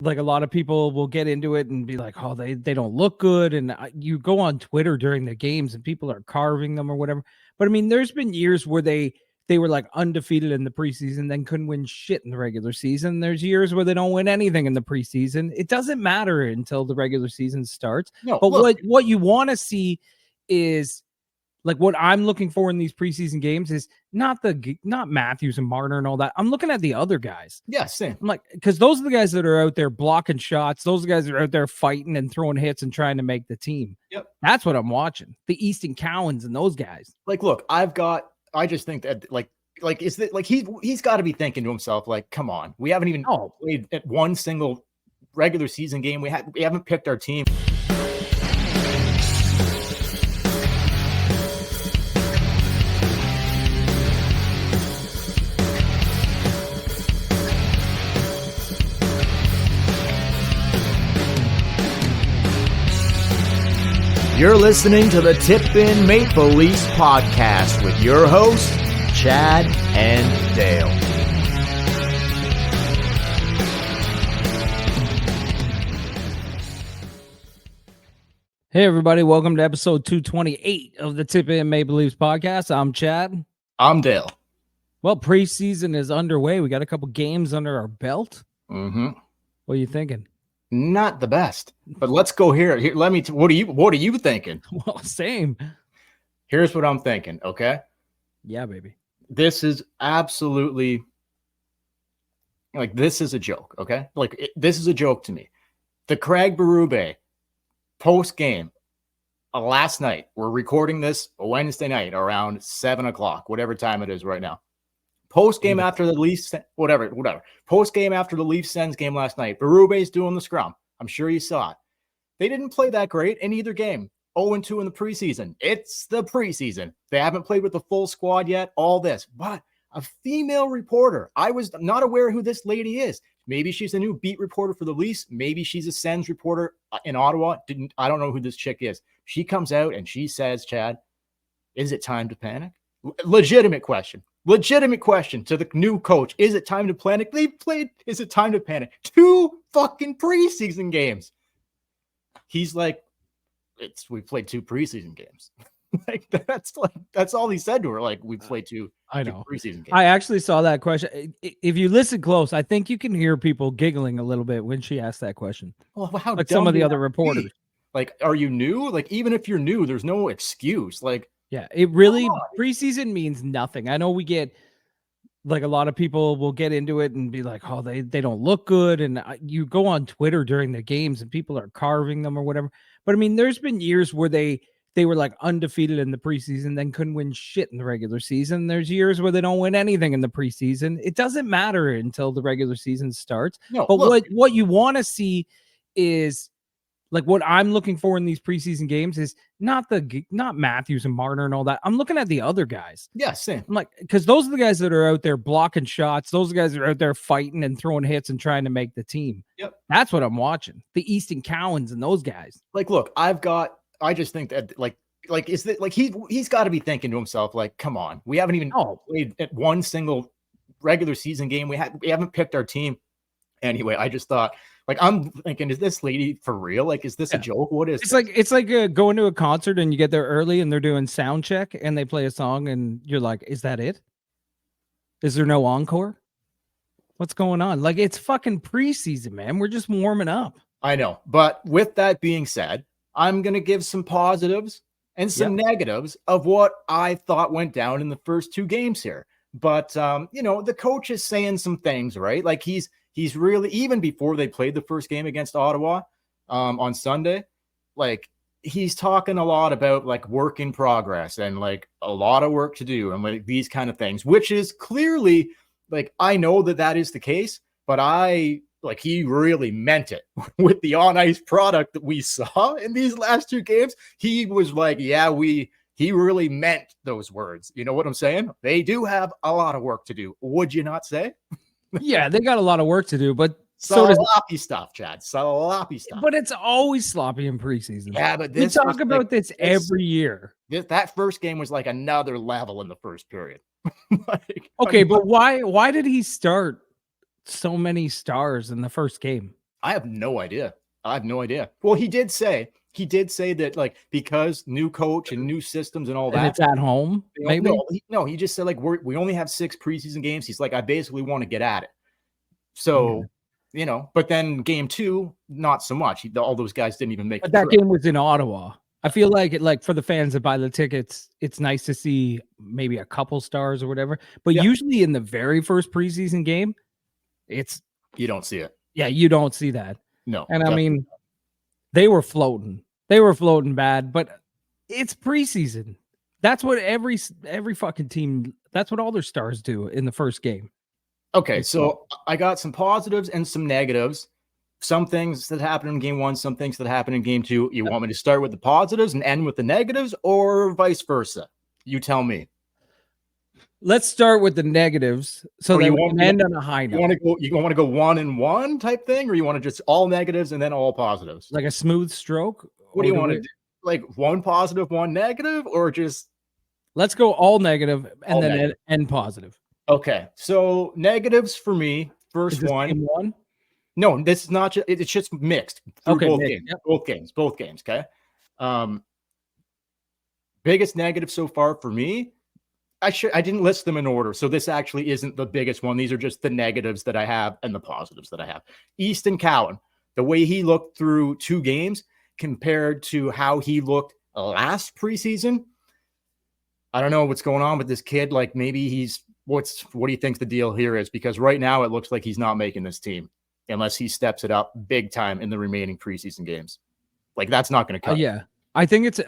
like a lot of people will get into it and be like, oh, they don't look good. And you go on Twitter during the games and people are carving them or whatever. But I mean, there's been years where they were like undefeated in the preseason, then couldn't win shit in the regular season. There's years where they don't win anything in the preseason. It doesn't matter until the regular season starts. No, but look, what you want to see is like what I'm looking for in these preseason games is not Matthews and Marner and all that. I'm looking at the other guys. yeah, same. I'm like, because those are the guys that are out there blocking shots. Those are the guys that are out there fighting and throwing hits and trying to make the team. Yep. That's what I'm watching. The Easton Cowans and those guys. Like, look, I just think that is that like he's got to be thinking to himself, like, come on, we haven't even played at one single regular season game. We haven't picked our team. You're listening to the Tip In Maple Leafs podcast with your hosts, Chad and Dale. Hey, everybody. Welcome to episode 228 of the Tip In Maple Leafs podcast. I'm Chad. I'm Dale. Well, preseason is underway. We got a couple games under our belt. Mm-hmm. What are you thinking? Not the best, but let's go here. Let me. What are you thinking? Well, same. Here's what I'm thinking. Okay. Yeah, baby. This is absolutely this is a joke. Okay. This is a joke to me. The Craig Berube post game last night. We're recording this Wednesday night around 7:00, whatever time it is right now. Post game after the Leafs, whatever. Post game after the Leafs Sens game last night. Berube's doing the scrum. I'm sure you saw it. They didn't play that great in either game. 0-2 in the preseason. It's the preseason. They haven't played with the full squad yet. All this, but a female reporter. I was not aware who this lady is. Maybe she's a new beat reporter for the Leafs. Maybe she's a Sens reporter in Ottawa. I don't know who this chick is. She comes out and she says, "Chad, is it time to panic?" Legitimate question to the new coach. Is it time to panic? Is it time to panic? 2 fucking preseason games. He's like, we played 2 preseason games. That's all he said to her. Like, we played two preseason games. I actually saw that question. If you listen close, I think you can hear people giggling a little bit when she asked that question. Well, how like some of the other reporters. Like, are you new? Like, even if you're new, there's no excuse. Like, yeah, it really preseason means nothing. I know we get like a lot of people will get into it and be like, oh, they don't look good. And you go on Twitter during the games and people are carving them or whatever. But I mean, there's been years where they were like undefeated in the preseason, then couldn't win shit in the regular season. There's years where they don't win anything in the preseason. It doesn't matter until the regular season starts. No, but what you want to see is like what I'm looking for in these preseason games is not Matthews and Marner and all that. I'm looking at the other guys. Yeah, same. I'm like, because those are the guys that are out there blocking shots. Those are the guys that are out there fighting and throwing hits and trying to make the team. Yep. That's what I'm watching. The Easton Cowans and those guys. Like, look, I just think that is that he's got to be thinking to himself, like, come on, we haven't even played at one single regular season game. We haven't picked our team. Anyway, I just thought, like, I'm thinking, is this lady for real? Like, is this a joke? What is it's like going to a concert and you get there early and they're doing sound check and they play a song and you're like, is that it? Is there no encore? What's going on? Like, it's fucking preseason, man. We're just warming up. I know. But with that being said, I'm going to give some positives and some negatives of what I thought went down in the first 2 games here. But, the coach is saying some things, right? Like, he's really, even before they played the first game against Ottawa on Sunday, like, he's talking a lot about like work in progress and like a lot of work to do and like these kind of things, which is clearly, like, I know that is the case, but he really meant it with the on ice product that we saw in these last 2 games. He was like, he really meant those words. You know what I'm saying? They do have a lot of work to do. Would you not say? Yeah, they got a lot of work to do, but sloppy stuff, Chad. Sloppy stuff. But it's always sloppy in preseason. Yeah, but we talk about this every year. That first game was like another level in the first period. But why did he start so many stars in the first game? I have no idea. Well, he did say that, like, because new coach and new systems and all And that. it's at home, maybe? He just said, like, we only have 6 preseason games. He's like, I basically want to get at it. Okay. So, but then game 2, not so much. All those guys didn't even make But the that trip. game was in Ottawa. I feel like for the fans that buy the tickets, it's nice to see maybe a couple stars or whatever. But Yeah. usually in the very first preseason game, you don't see it. Yeah, you don't see that. No. And I mean, they were floating. They were floating bad, but it's preseason. That's what every fucking team, that's what all their stars do in the first game. Okay, so I got some positives and some negatives. Some things that happened in game 1, some things that happened in game 2. You want me to start with the positives and end with the negatives, or vice versa? You tell me. Let's start with the negatives so that we can end on a high note. You want to go 1-and-1 type thing, or you want to just all negatives and then all positives? Like a smooth stroke? What do you want to do? Like 1 positive, 1 negative, or just? Let's go all negative and then end positive. Okay, so negatives for me. First one. Game 1? No, this is not. It's just mixed. Okay, both games. Yep. Both games. Okay. Biggest negative so far for me. I didn't list them in order, so this actually isn't the biggest one. These are just the negatives that I have and the positives that I have. Easton Cowan, the way he looked through 2 games compared to how he looked last preseason. I don't know what's going on with this kid. Like, maybe what do you think the deal here is? Because right now it looks like he's not making this team unless he steps it up big time in the remaining preseason games. Like, that's not going to cut. Yeah. I think it's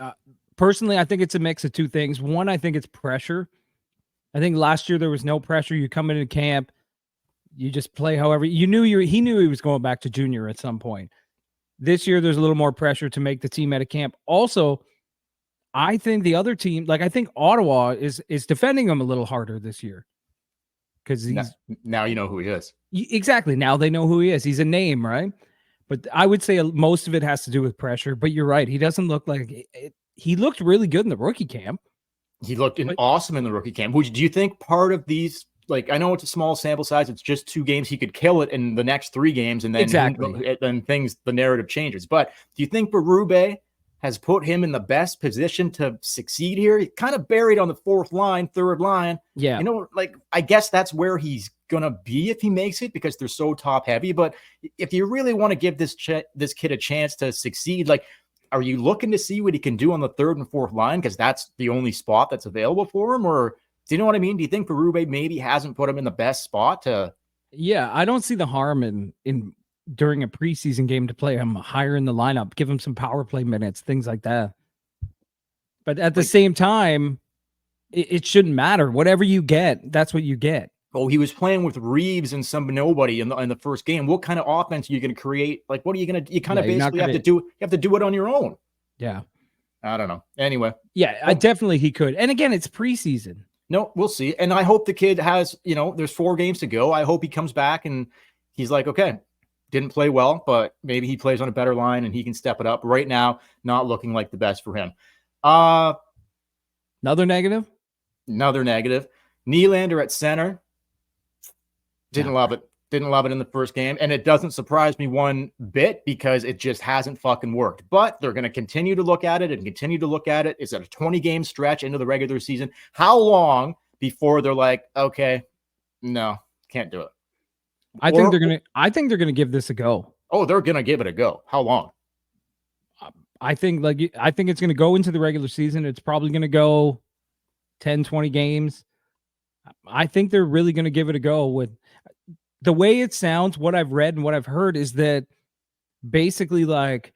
personally, I think it's a mix of 2 things. One, I think it's pressure. I think last year there was no pressure. You come into camp, you just play however he knew he was going back to junior at some point. This year there's a little more pressure to make the team at a camp. Also, I think the other team, like I think Ottawa is defending him a little harder this year. Because now you know who he is. Exactly. Now they know who he is. He's a name, right? But I would say most of it has to do with pressure. But you're right. He doesn't look like it. He looked really good in the rookie camp. He looked awesome in the rookie camp. Do you think part of these, like, I know it's a small sample size, it's just 2 games. He could kill it in the next 3 games, and then the narrative changes. But do you think Berube has put him in the best position to succeed here? He kind of buried on the 4th line, 3rd line. Yeah. Like, I guess that's where he's going to be if he makes it, because they're so top heavy. But if you really want to give this kid a chance to succeed, like, are you looking to see what he can do on the 3rd and 4th line? Because that's the only spot that's available for him. Or do you know what I mean? Do you think Berube maybe hasn't put him in the best spot to? Yeah, I don't see the harm in during a preseason game to play him higher in the lineup, give him some power play minutes, things like that. But at the same time, it shouldn't matter. Whatever you get, that's what you get. Oh, he was playing with Reeves and some nobody in the first game. What kind of offense are you going to create? Like, what are you going to? You kind of basically have to do. You have to do it on your own. Yeah, I don't know. Anyway, yeah, definitely he could. And again, it's preseason. No, we'll see. And I hope the kid has. There's 4 games to go. I hope he comes back and he's like, okay, didn't play well, but maybe he plays on a better line and he can step it up. Right now, not looking like the best for him. Another negative. Nylander at center. Didn't love it. Didn't love it in the first game. And it doesn't surprise me one bit because it just hasn't fucking worked. But they're going to continue to look at it and continue to look at it. It's a 20-game stretch into the regular season. How long before they're like, okay, no, can't do it? I think they're gonna give this a go. Oh, they're gonna give it a go. How long? I think it's gonna go into the regular season. It's probably gonna go 10, 20 games. I think they're really gonna give it a go. With the way it sounds, what I've read and what I've heard is that basically, like,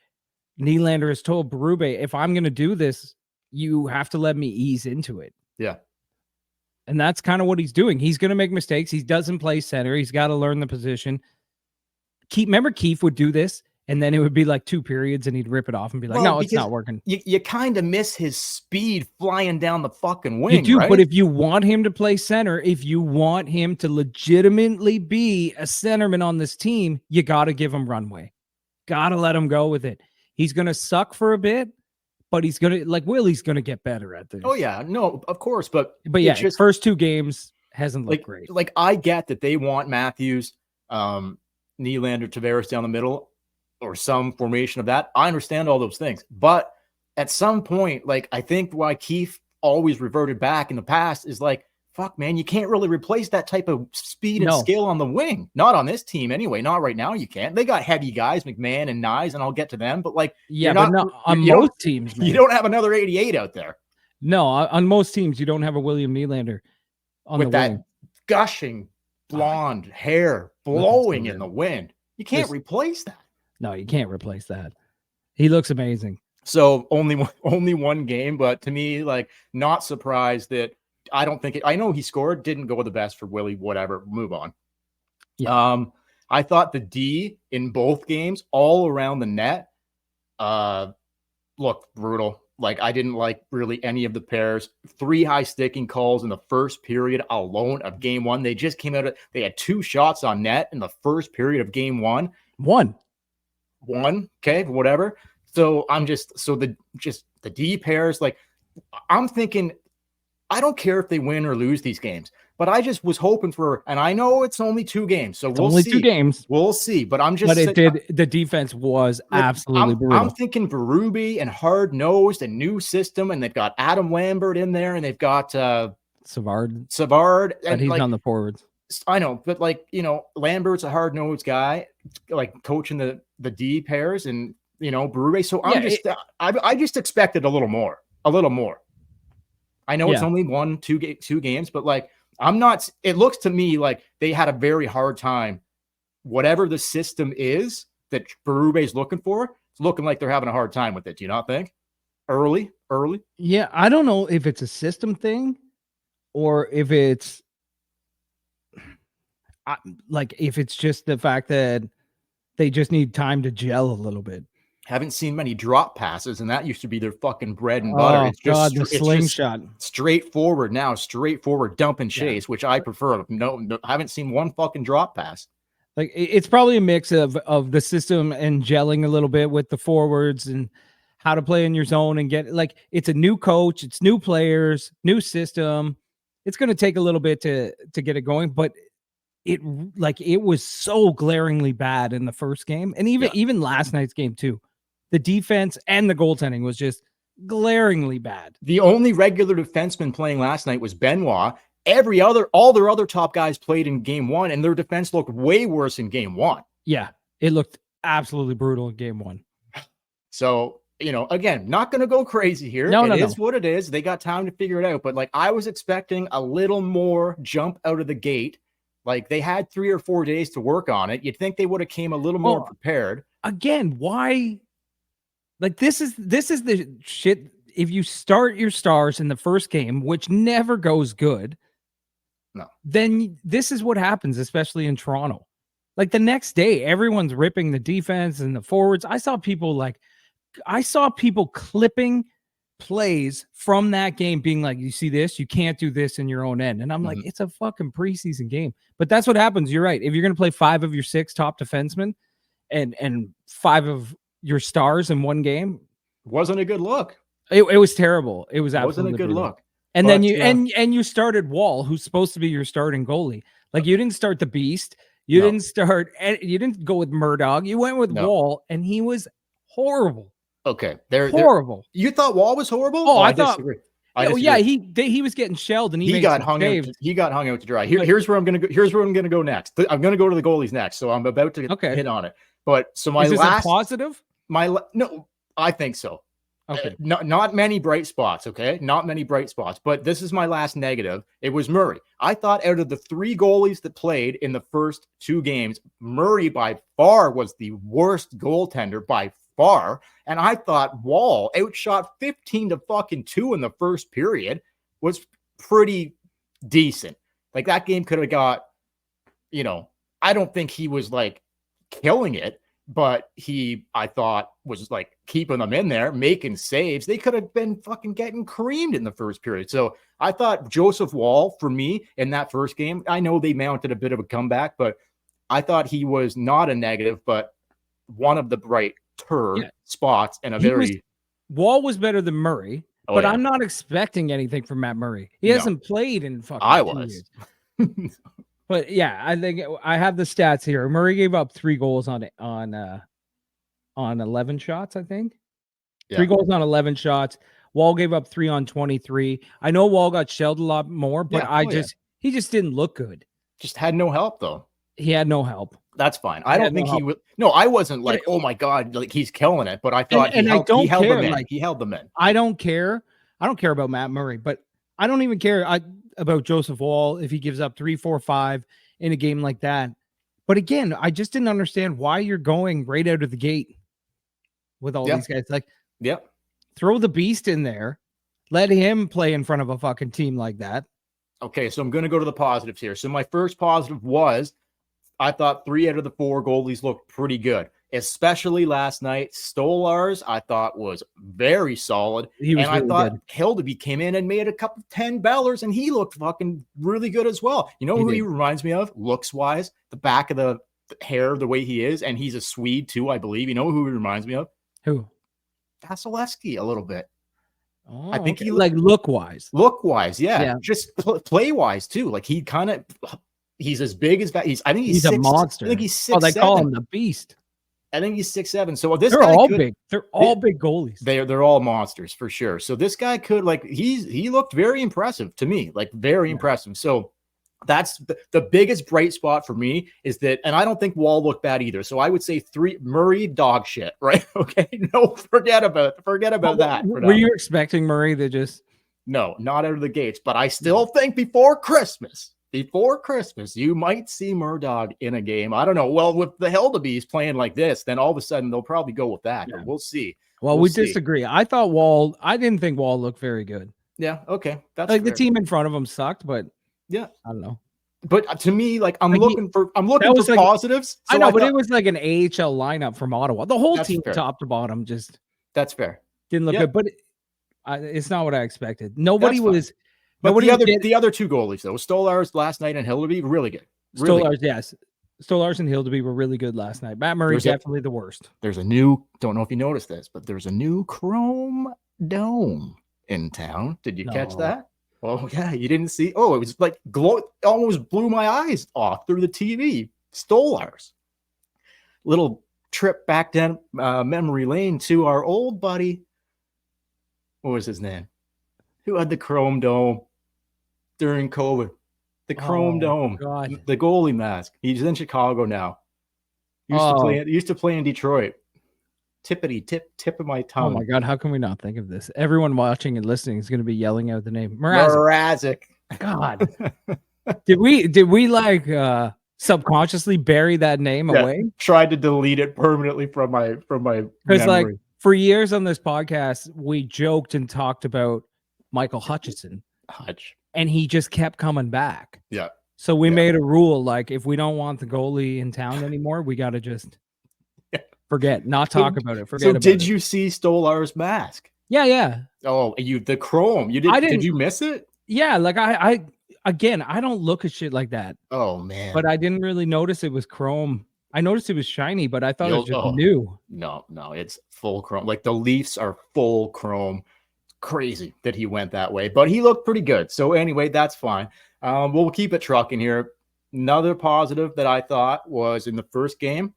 Nylander has told Berube, if I'm gonna do this, you have to let me ease into it. Yeah. And that's kind of what he's doing. He's going to make mistakes. He doesn't play center. He's got to learn the position. Remember Keefe would do this, and then it would be like 2 periods, and he'd rip it off and be like, no, it's not working. You kind of miss his speed flying down the fucking wing, you do, right? But if you want him to play center, if you want him to legitimately be a centerman on this team, you got to give him runway. Got to let him go with it. He's going to suck for a bit, but he's going to, like Willie's going to get better at this. Oh, yeah. No, of course. But yeah, his first 2 games hasn't looked great. Like, I get that they want Matthews, Nylander, Tavares down the middle. or some formation of that. I understand all those things. But at some point, like, I think why Keefe always reverted back in the past is like, fuck, man, you can't really replace that type of speed and skill on the wing. Not on this team anyway. Not right now. You can't. They got heavy guys, McMahon and Nyes, and I'll get to them. But like, yeah, but not on most teams, man. You don't have another 88 out there. No, on most teams, you don't have a William Nylander on with the that wing. Gushing blonde hair blowing in the wind. You can't replace that. No, you can't replace that. He looks amazing. So only one game, but to me, like, not surprised that I know he scored, didn't go the best for Willie, whatever, move on. Yeah. I thought the D in both games all around the net looked brutal. Like, I didn't like really any of the pairs. 3 high sticking calls in the first period alone of game 1. They just came out they had 2 shots on net in the first period of game 1. One. Okay, whatever. So the D pairs, like, I'm thinking, I don't care if they win or lose these games, but I just was hoping for, and I know it's only 2 games, so we'll see. 2 games. We'll see, but I'm just. But the defense was absolutely brutal. I'm thinking Berube and hard nosed and new system, and they've got Adam Lambert in there, and they've got Savard, and he's on the forwards. I know, but like, Lambert's a hard nosed guy, like coaching the D pairs, and Berube. So I just expected a little more. I know it's only 2 games, but like, I'm not. It looks to me like they had a very hard time. Whatever the system is that Berube's looking for, it's looking like they're having a hard time with it. Do you not think? Early. Yeah, I don't know if it's a system thing, or if it's if it's just the fact that they just need time to gel a little bit. Haven't seen many drop passes, and that used to be their fucking bread and butter. Oh, it's just the slingshot. Straightforward dump and chase, which I prefer. No, I haven't seen one fucking drop pass. Like, it's probably a mix of the system and gelling a little bit with the forwards and how to play in your zone and get, like, it's a new coach, it's new players, new system. It's going to take a little bit to get it going, but it was so glaringly bad in the first game, and even last night's game too. The defense and the goaltending was just glaringly bad. The only regular defenseman playing last night was Benoit. All their other top guys played in game 1, and their defense looked way worse in game 1. Yeah, it looked absolutely brutal in game 1. So, again, not going to go crazy here. It is what it is. They got time to figure it out. But like, I was expecting a little more jump out of the gate. Like, they had 3 or 4 days to work on it. You'd think they would have came a little more prepared. Again, why? Like, this is the shit. If you start your stars in the first game, which never goes good, then this is what happens, especially in Toronto. Like, the next day, everyone's ripping the defense and the forwards. I saw people clipping plays from that game being like, you see this, you can't do this in your own end. And I'm like, it's a fucking preseason game. But that's what happens. You're right. If you're going to play 5 of your 6 top defensemen and 5 of your stars in one game, wasn't a good look. It was terrible. It was absolutely wasn't a good look. And then you started Woll, who's supposed to be your starting goalie. Like, you didn't start the Beast. You didn't go with Murdoch. You went with Woll, and he was horrible. Okay, horrible. You thought Woll was horrible? Oh, I thought. Disagree. Yeah, he was getting shelled, and he got hung out. He got hung out to dry. Here's where I'm gonna go. Here's where I'm gonna go next. I'm gonna go to the goalies next. So I'm about to hit on it. But so my last positive. No, I think so. Okay. Not many bright spots. Okay, not many bright spots. But this is my last negative. It was Murray. I thought out of the 3 goalies that played in the first 2 games, Murray by far was the worst goaltender by far. And I thought Woll outshot 15-2 in the first period, was pretty decent. Like, that game could have got, I don't think he was like killing it, but I thought was like keeping them in there, making saves. They could have been fucking getting creamed in the first period. So I thought Joseph Woll, for me, in that first game, I know they mounted a bit of a comeback, but I thought he was not a negative, but one of the bright spots, and Woll was better than Murray, but I'm not expecting anything from Matt Murray. He hasn't played in fucking 2 years. But yeah, I think I have the stats here. Murray gave up 3 goals on on 11 shots, I think. Yeah. 3 goals on 11 shots. Woll gave up 3 on 23. I know Woll got shelled a lot more, but he just didn't look good. Just had no help though. He had no help. That's fine. I don't think he would. No, I wasn't like, oh my God, like he's killing it. But I thought he held them in. Like, he held them in. I don't care. I don't care about Matt Murray, but I don't even care about Joseph Woll if he gives up 3, 4, 5 in a game like that. But again, I just didn't understand why you're going right out of the gate with all these guys. Like, throw the beast in there. Let him play in front of a fucking team like that. Okay, so I'm going to go to the positives here. So my first positive was I thought 3 out of the 4 goalies looked pretty good, especially last night. Stolarz, I thought, was very solid. I thought Hildeby came in and made a couple 10 bellers, and he looked fucking really good as well. You know who he reminds me of, looks-wise? The back of the hair, the way he is, and he's a Swede too, I believe. You know who he reminds me of? Who? Vasilevsky, a little bit. Oh, I think he like look-wise. Look-wise, yeah. Just play-wise too. Like he kind of... He's as big as that. I think he's a monster. I think he's 6'7". Oh, they call him the Beast. I think he's 6'7". So this they're guy all big. They're all big goalies. They're all monsters for sure. So this guy could he looked very impressive to me, like very impressive. So that's the biggest bright spot for me is that, and I don't think Woll looked bad either. So I would say 3 Murray dog shit, right? Okay, no, forget about that. Were you expecting Murray to just? No, not out of the gates. But I still think before Christmas, you might see Murdoch in a game. I don't know. Well, with the Hildebees playing like this, then all of a sudden they'll probably go with that. Yeah. We'll see. Well, we disagree. I didn't think Woll looked very good. Yeah. Okay. That's like fair. The team in front of him sucked, but yeah, I don't know. But to me, like I'm looking for positives. So I know, but it was like an AHL lineup from Ottawa. The whole team, top to bottom, just that's fair. Didn't look good, but it's not what I expected. Nobody was. But the other 2 goalies, though, Stolarz last night and Hildeby, really good. Stolarz, yes. Stolarz and Hildeby were really good last night. Matt Murray, definitely the worst. There's a new, don't know if you noticed this, but there's a new Chrome Dome in town. Did you catch that? Oh, yeah, you didn't see? Oh, it was like almost blew my eyes off through the TV. Stolarz. Little trip back down memory lane to our old buddy. What was his name? Who had the Chrome Dome during COVID? The Chrome Dome, God. The goalie mask. He's in Chicago now. Used to play in Detroit. Tip of my tongue. Oh my God, how can we not think of this? Everyone watching and listening is going to be yelling out the name Mrazek. God, did we like subconsciously bury that name away? Tried to delete it permanently from my because like for years on this podcast we joked and talked about Michael Hutchison, and he just kept coming back. Yeah. So we made a rule, like if we don't want the goalie in town anymore, we got to just forget, not talk about it. Forget. So did you see Stolar's mask? Yeah. Oh, the Chrome. You did? Did you miss it? Yeah. Like I don't look at shit like that. Oh man. But I didn't really notice it was Chrome. I noticed it was shiny, but I thought it was just new. No, it's full Chrome. Like the Leafs are full Chrome. Crazy that he went that way, but he looked pretty good. So anyway, that's fine. We'll keep it trucking here. Another positive that I thought was in the first game,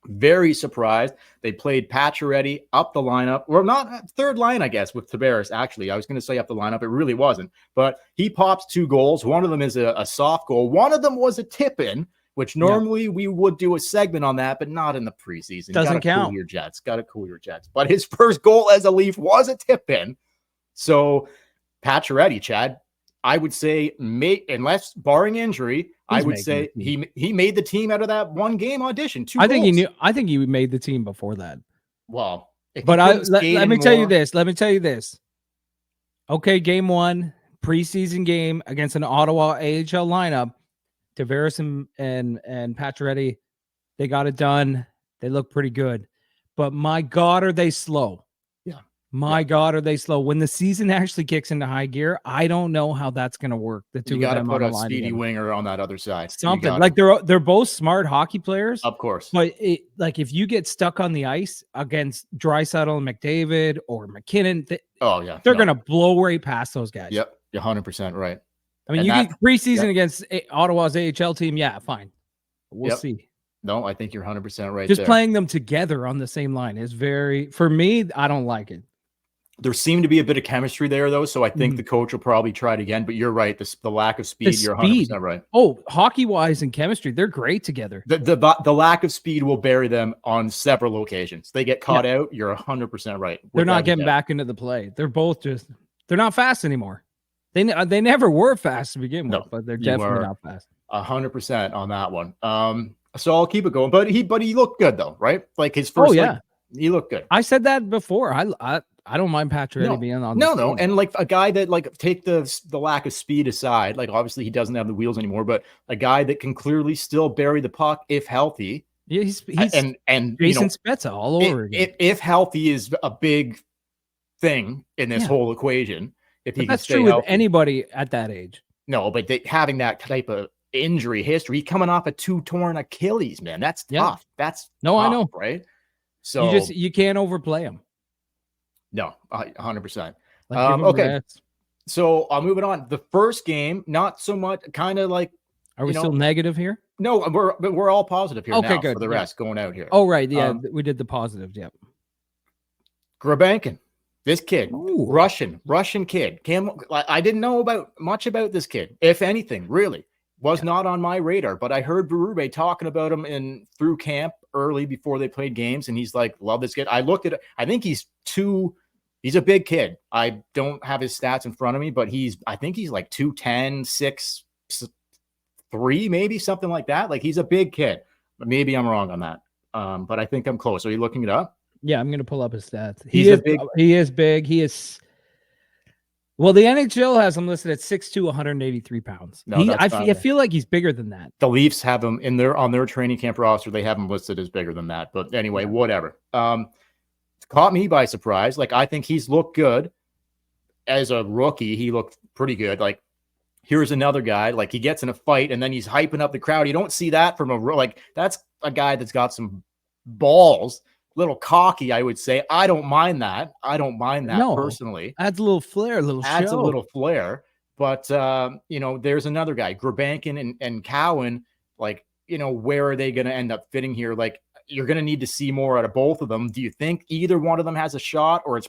very surprised. They played Pacioretty up the lineup, or not third line, I guess, with Tavares. Actually, I was going to say up the lineup. It really wasn't, but he pops 2 goals. One of them is a soft goal. One of them was a tip in, which normally we would do a segment on that, but not in the preseason. Doesn't count. Got to cool your jets. But his first goal as a Leaf was a tip in. So Pacioretty, Chad, I would say, unless barring injury, I would say he made the team out of that 1 game audition. 2 I think he made the team before that. Well, but let me tell you this. Okay, game 1, preseason game against an Ottawa AHL lineup. Tavares and Pacioretty, they got it done. They look pretty good. But my God, are they slow? My God, are they slow? When the season actually kicks into high gear, I don't know how that's going to work. The 2 of them got to put a speedy winger on that other side. Something like they're both smart hockey players, of course. But like if you get stuck on the ice against Draisaitl and McDavid or McKinnon, they're going to blow right past those guys. Yep, you're 100% right. I mean, you get preseason against Ottawa's AHL team, yeah, fine. We'll see. No, I think you're 100% right Just there. playing them together on the same line is for me, I don't like it. There seemed to be a bit of chemistry there, though, so I think the coach will probably try it again. But you're right, the lack of speed. You're 100% right. Oh, hockey-wise and chemistry, they're great together. The lack of speed will bury them on several occasions. They get caught out. You're 100% right. They're not getting back into the play. They're both they're not fast anymore. They never were fast to begin with, but they're definitely not fast. 100% on that one. So I'll keep it going. But he looked good though, right? Like his first. He looked good. I said that before. I don't mind Pacioretty being on. No, and like a guy that like take the lack of speed aside, like obviously he doesn't have the wheels anymore, but a guy that can clearly still bury the puck if healthy. Yeah, he's and Jason Spezza all over again. If healthy is a big thing in this whole equation, if he can stay true healthy. With anybody at that age. No, but having that type of injury history, coming off a 2 torn Achilles, man, that's tough. That's tough, I know, right? So you can't overplay him. No, 100%. Okay, so I'm moving on. The first game, not so much. Kind of like, are we still negative here? No, we're all positive here. Okay, now good. For the rest going out here. Oh, right, yeah, we did the positives. Yep. Grebenkin, this kid, Russian kid. I didn't know much about this kid, if anything, really. Was not on my radar, but I heard Berube talking about him through camp early before they played games, and he's like, love this kid. I looked at it. I think he's a big kid. I don't have his stats in front of me, but I think he's like 210, 6'3", maybe something like that. Like he's a big kid, but maybe I'm wrong on that. But I think I'm close. Are you looking it up? Yeah, I'm going to pull up his stats. He is big. He is. Well, the NHL has him listed at 6'2", 183 pounds. No, I feel like he's bigger than that. The Leafs have him on their training camp roster. They have him listed as bigger than that. But anyway, whatever. Caught me by surprise. Like I think he's looked good as a rookie. He looked pretty good. Like here's another guy. Like he gets in a fight and then he's hyping up the crowd. You don't see that from that's a guy that's got some balls. Little cocky, I would say. I don't mind that. Personally. Adds a little flair, a little flair. But there's another guy, Grebenkin and Cowan. Like, where are they going to end up fitting here? Like, you're going to need to see more out of both of them. Do you think either one of them has a shot, or is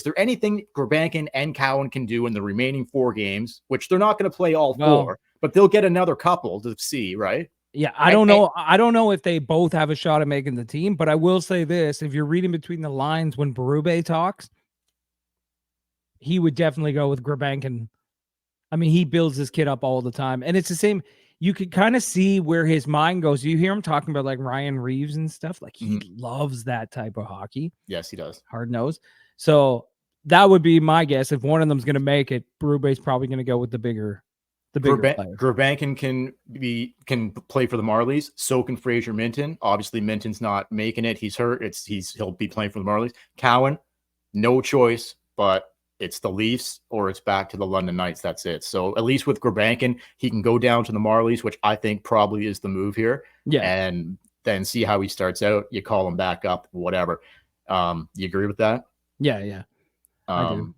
there anything Grebenkin and Cowan can do in the remaining 4 games, which they're not going to play all 4, but they'll get another couple to see, right? Yeah, I don't know. I don't know if they both have a shot at making the team, but I will say this: if you're reading between the lines when Berube talks, he would definitely go with Grebenkin. I mean, he builds this kid up all the time, and it's the same. You could kind of see where his mind goes. You hear him talking about like Ryan Reeves and stuff. Like he loves that type of hockey. Yes, he does. Hard nose. So that would be my guess. If one of them's going to make it, Berube's probably going to go with the bigger. Grebenkin can play for the Marlies. So can Fraser Minton. Obviously, Minton's not making it. He's hurt. He'll be playing for the Marlies. Cowan, no choice, but it's the Leafs or it's back to the London Knights. That's it. So at least with Grebenkin, he can go down to the Marlies, which I think probably is the move here. Yeah, and then see how he starts out. You call him back up, whatever. You agree with that? Yeah. I do.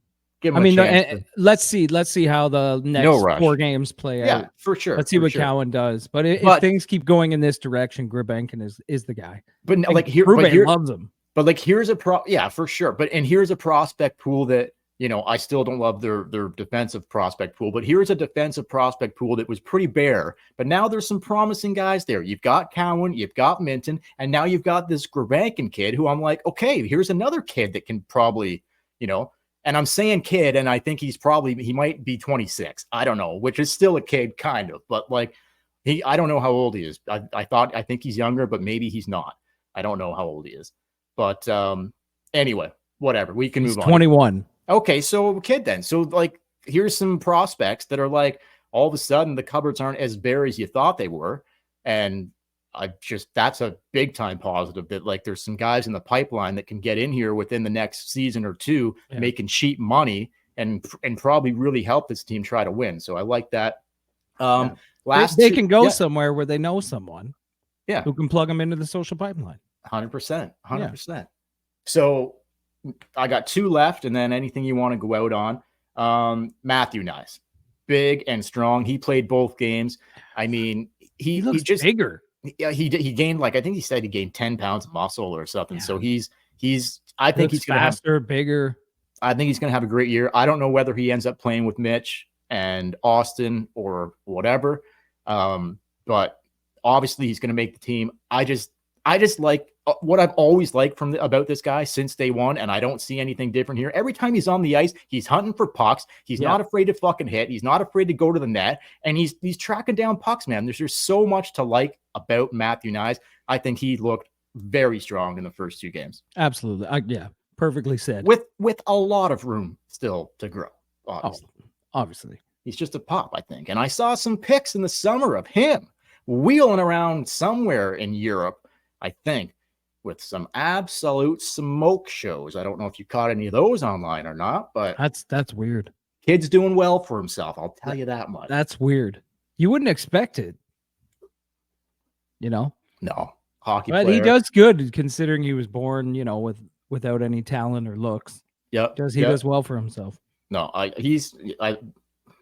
Let's see how the next 4 games play out. Yeah, for sure. Let's see what Cowan does. But if things keep going in this direction, Grebenkin is the guy. But like Berube loves him. But like here's for sure. But here's a prospect pool that I still don't love their defensive prospect pool. But here's a defensive prospect pool that was pretty bare. But now there's some promising guys there. You've got Cowan, you've got Minton, and now you've got this Grebenkin kid who I'm like, okay, here's another kid that can probably And I'm saying kid, and I think he might be 26. I don't know, which is still a kid kind of, but like I don't know how old he is. I think he's younger, but maybe he's not. I don't know how old he is, but anyway, whatever. We can move on. 21. Okay. So kid then. So like, here's some prospects that are like, all of a sudden the cupboards aren't as bare as you thought they were. And that's a big time positive that like there's some guys in the pipeline that can get in here within the next season or 2, making cheap money and probably really help this team try to win. So I like that. They can go somewhere where they know someone who can plug them into the social pipeline. 100%. So I got 2 left, and then anything you want to go out on. Matthew Nyes, big and strong. He played both games. I mean, he looks just bigger. Yeah, he gained like I think he said he gained 10 pounds of muscle or something. Yeah. So I think he's gonna faster, bigger. I think he's gonna have a great year. I don't know whether he ends up playing with Mitch and Austin or whatever. But obviously he's gonna make the team. I just like what I've always liked about this guy since day one, and I don't see anything different here. Every time he's on the ice, he's hunting for pucks. He's not afraid to fucking hit. He's not afraid to go to the net, and he's tracking down pucks, man. There's just so much to like about Matthew Knies. I think he looked very strong in the first 2 games. Absolutely. Yeah, perfectly said. With a lot of room still to grow, obviously. Obviously. He's just a pop, I think. And I saw some pics in the summer of him wheeling around somewhere in Europe, I think, with some absolute smoke shows. I don't know if you caught any of those online or not, but that's weird. Kid's doing well for himself. I'll tell you that much. That's weird. You wouldn't expect it. No, hockey but player. he does good considering he was born, without any talent or looks. Yep. He does well for himself. No,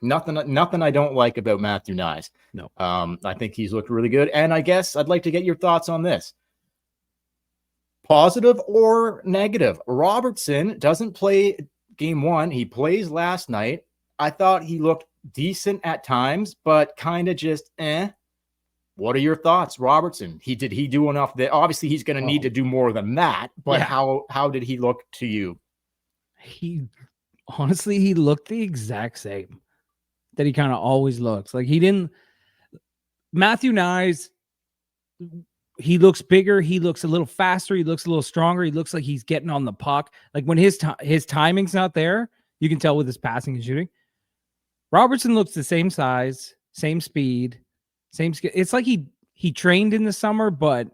nothing I don't like about Matthew Knies. No. I think he's looked really good. And I guess I'd like to get your thoughts on this. Positive or negative? Robertson doesn't play game 1. He plays last night. I thought he looked decent at times, but kind of just What are your thoughts, Robertson? Did he do enough? That obviously he's going to need to do more than that. But how did he look to you? He looked the exact same that he kind of always looks. Like Matthew Knies, he looks bigger. He looks a little faster. He looks a little stronger. He looks like he's getting on the puck. Like when his timing's not there, you can tell with his passing and shooting. Robertson looks the same size, same speed, same skill. It's like he trained in the summer, but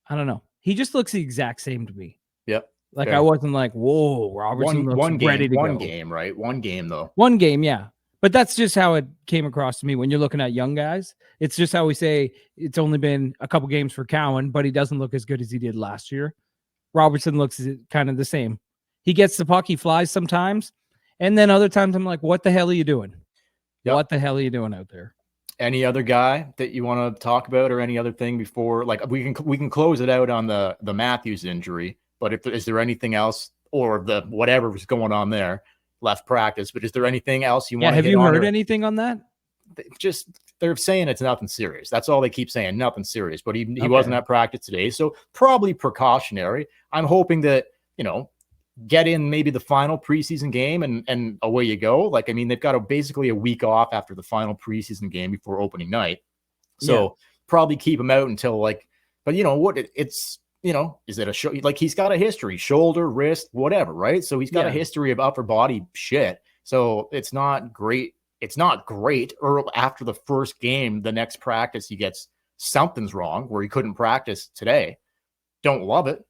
I don't know. He just looks the exact same to me. Yep. Like I wasn't like, whoa, Robertson looks ready to go. One game, right? One game though. One game, yeah. But that's just how it came across to me when you're looking at young guys. It's just how we say it's only been a couple games for Cowan, but he doesn't look as good as he did last year. Robertson looks kind of the same. He gets the puck, he flies sometimes, and then other times I'm like, what the hell are you doing? Yep. What the hell are you doing out there? Any other guy that you want to talk about or any other thing before? Like we can close it out on the Matthews injury, but is there anything else or the whatever was going on there? Left practice, but is there anything else you want to have you heard anything on that? They're saying it's nothing serious. That's all they keep saying, nothing serious. But he wasn't at practice today, so probably precautionary. I'm hoping that get in maybe the final preseason game and away you go. Like, I mean, they've got basically a week off after the final preseason game before opening night, so probably keep him out until but you know what? It's is it a show? Like he's got a history, shoulder, wrist, whatever, right? So he's got a history of upper body shit. So it's not great. It's not great. Or after the first game, the next practice, he gets something's wrong where he couldn't practice today. Don't love it.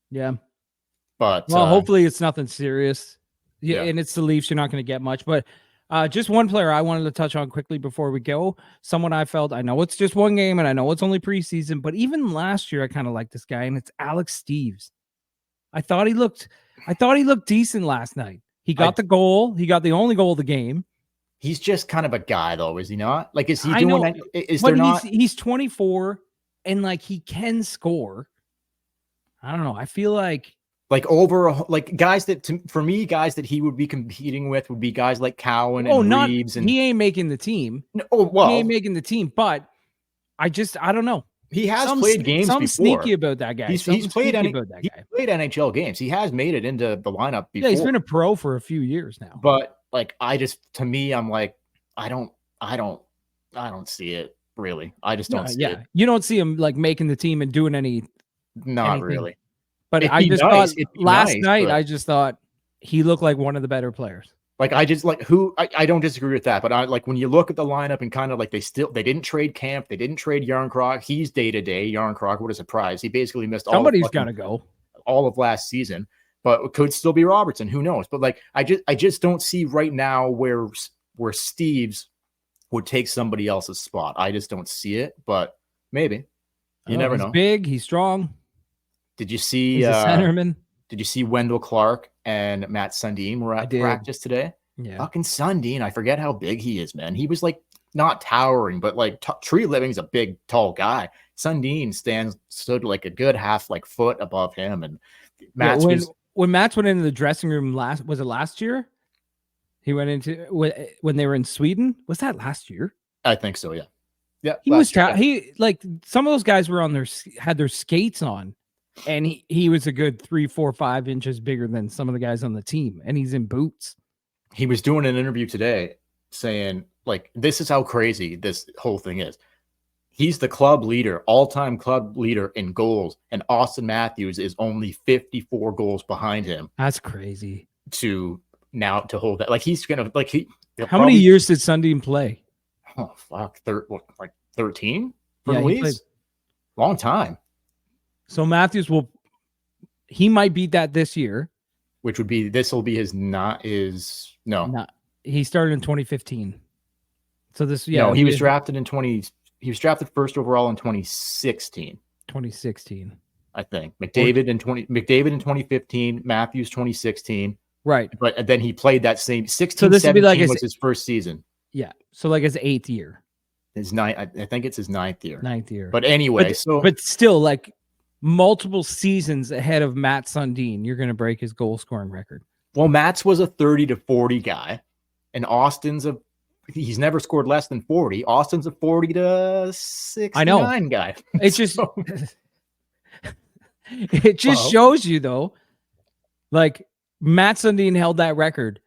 Yeah. But hopefully it's nothing serious. Yeah. And it's the Leafs. You're not going to get much, but just one player I wanted to touch on quickly before we go. Someone I know it's just one game and I know it's only preseason, but even last year I kind of like this guy, and it's Alex Steeves. I thought he looked decent last night. He got the goal. He got the only goal of the game. He's just kind of a guy though, is he not? Like, is he he's 24 and like he can score. I don't know. I feel like guys that he would be competing with would be guys like Cowan and Reeves. And he ain't making the team. He ain't making the team, but I don't know. He has played games before. Sneaky about that guy. He's played NHL games. He has made it into the lineup before. Yeah, he's been a pro for a few years now. But I'm like, I don't see it really. I just don't see it. You don't see him like making the team and doing anything. Really. But I just thought last night, I just thought he looked like one of the better players. Like I don't disagree with that, but when you look at the lineup and kind of like they didn't trade Camp, they didn't trade Yarncroc. He's day-to-day. Yarncroc, what a surprise. He basically missed Somebody's gotta go all of last season, but it could still be Robertson. Who knows? But I just don't see right now where Steeves would take somebody else's spot. I just don't see it, but maybe. You never know. He's big, he's strong. Did you see he's a centerman? Did you see Wendell Clark and Matt Sundin were at practice today? Yeah. Fucking Sundin. I forget how big he is, man. He was like not towering, but like Tree Living's a big, tall guy. Sundin stood like a good half like foot above him, and Mats when Mats went into the dressing room last year? He went into when they were in Sweden. Was that last year? I think so. Yeah. Yeah. He was he like some of those guys were had their skates on, and he was a good 3, 4, 5 inches bigger than some of the guys on the team, and he's in boots. He was doing an interview today saying, like, this is how crazy this whole thing is. He's the club leader, all-time club leader in goals, and Austin Matthews is only 54 goals behind him. That's crazy. To hold that. Like, he's gonna like how many years did Sundin play? Oh fuck, like 13 for yeah, Louise. Long time. So Matthews he might beat that this year. Which would be he started in 2015. So he was drafted in he was drafted first overall in 2016. 2016. I think. McDavid in 2015, Matthews 2016. Right. But then he played that same 16, so this 17 would be like was his first season. Yeah. So like his 8th year. His 9th, I think it's his 9th year. 9th year. But anyway, but still, like multiple seasons ahead of Matt Sundin, you're gonna break his goal scoring record. Well, Matt's was a 30 to 40 guy, and Austin's he's never scored less than 40. Austin's a 40 to 69 guy. It's just it just shows you though, like Matt Sundin held that record.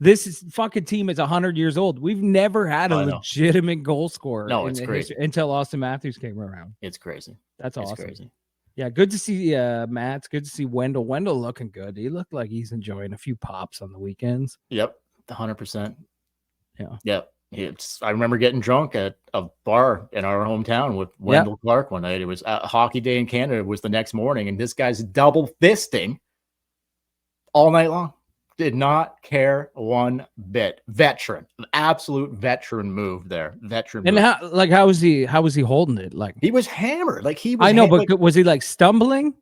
This fucking team is 100 years old. We've never had a legitimate goal scorer. No, it's crazy until Austin Matthews came around. It's crazy. That's awesome. It's crazy. Yeah, good to see Matt. It's good to see Wendell. Wendell looking good. He looked like he's enjoying a few pops on the weekends. Yep, 100%. Yeah. Yep. I remember getting drunk at a bar in our hometown with Wendell Clark one night. It was a hockey day in Canada. It was the next morning, and this guy's double fisting all night long. Did not care one bit. Veteran, an absolute veteran move there. And how was he holding it? Like he was hammered. Like he was. I know, but was he like stumbling?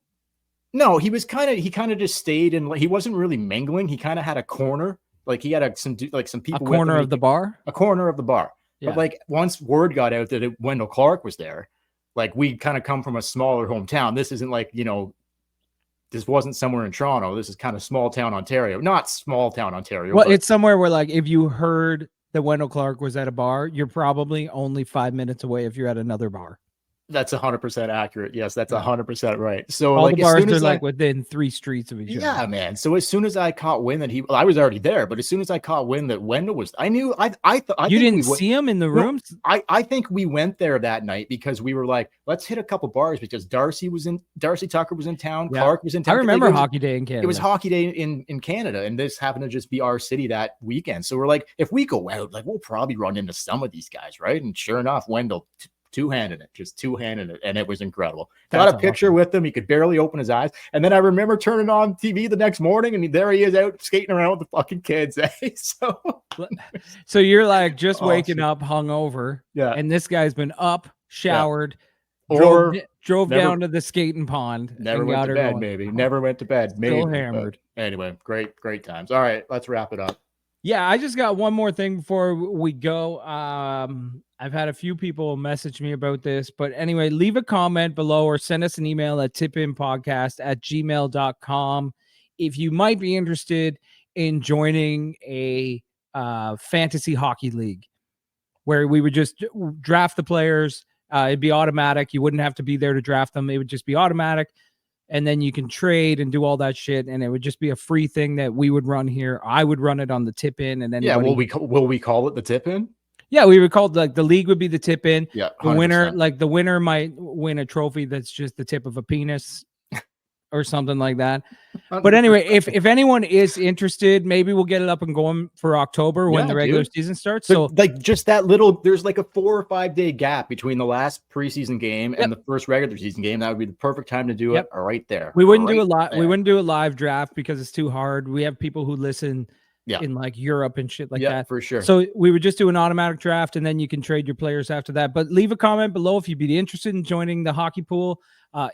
No, he kind of just stayed in. He wasn't really mingling. He kind of had a corner. Like he had some people. A corner of the bar. A corner of the bar. Yeah. But like once word got out that Wendell Clark was there, like we kind of come from a smaller hometown. This isn't like this wasn't somewhere in Toronto. This is kind of small town Ontario, not small town Ontario. Well, it's somewhere where like if you heard that Wendell Clark was at a bar, you're probably only 5 minutes away if you're at another bar. That's 100% accurate. Yes, that's 100% right. So all the bars are like within 3 streets of each other. Yeah, man. So as soon as I caught wind that I was already there, but as soon as I caught wind that Wendell was, I knew I thought you didn't see him in the rooms. No, I think we went there that night because we were like, let's hit a couple bars because Darcy Tucker was in town, yeah. Clark was in town. I remember Hockey Day in Canada. It was Hockey Day in Canada, and this happened to just be our city that weekend. So we're like, if we go out, like we'll probably run into some of these guys, right? And sure enough, Wendell two-handed it, and it was incredible. Got a picture with him. He could barely open his eyes. And then I remember turning on TV the next morning, and there he is out skating around with the fucking kids. So you're like just waking up hungover. Yeah. And this guy's been up, showered, drove down to the skating pond. Never went to bed, maybe. Never went to bed. Maybe. Still hammered. Anyway, great times. All right, let's wrap it up. Yeah, I just got one more thing before we go. I've had a few people message me about this, but anyway, leave a comment below or send us an email at tipinpodcast@gmail.com if you might be interested in joining a fantasy hockey league where we would just draft the players. It'd be automatic. You wouldn't have to be there to draft them. It would just be automatic. And then you can trade and do all that shit. And it would just be a free thing that we would run here. I would run it on the tip in. And then will we call it the tip in? Yeah, we would call it like the league would be the tip in. Yeah. 100%. The winner might win a trophy that's just the tip of a penis or something like that. 100%. But anyway, if anyone is interested, maybe we'll get it up and going for October when the regular season starts. So like just there's like a 4 or 5 day gap between the last preseason game and the first regular season game. That would be the perfect time to do it right there. We wouldn't do a live draft because it's too hard. We have people who listen in like Europe and shit like that. For sure. So we would just do an automatic draft, and then you can trade your players after that. But leave a comment below if you'd be interested in joining the hockey pool.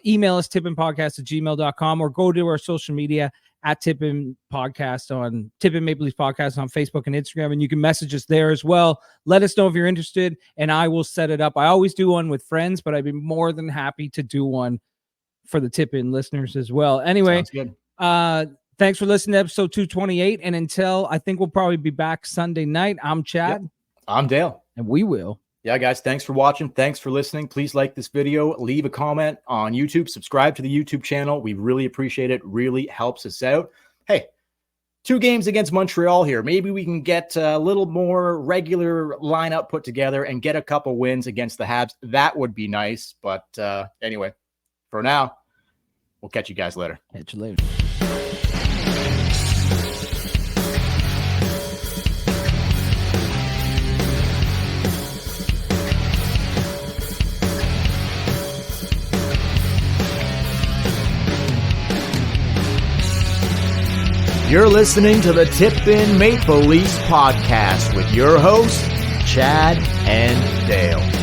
Email us tippinpodcast@gmail.com, or go to our social media at Tippin Podcast on Tippin Maple Leafs Podcast on Facebook and Instagram, and you can message us there as well. Let us know if you're interested, and I will set it up. I always do one with friends, but I'd be more than happy to do one for the Tippin listeners as well. Anyway, thanks for listening to episode 228. And until I think we'll probably be back Sunday night, I'm Chad. Yep. I'm Dale. And we will. Yeah, guys, thanks for watching. Thanks for listening. Please like this video. Leave a comment on YouTube. Subscribe to the YouTube channel. We really appreciate it. Really helps us out. Hey, 2 games against Montreal here. Maybe we can get a little more regular lineup put together and get a couple wins against the Habs. That would be nice. But anyway, for now, we'll catch you guys later. Catch you later. You're listening to the Tippin Maple Leafs podcast with your hosts, Chad and Dale.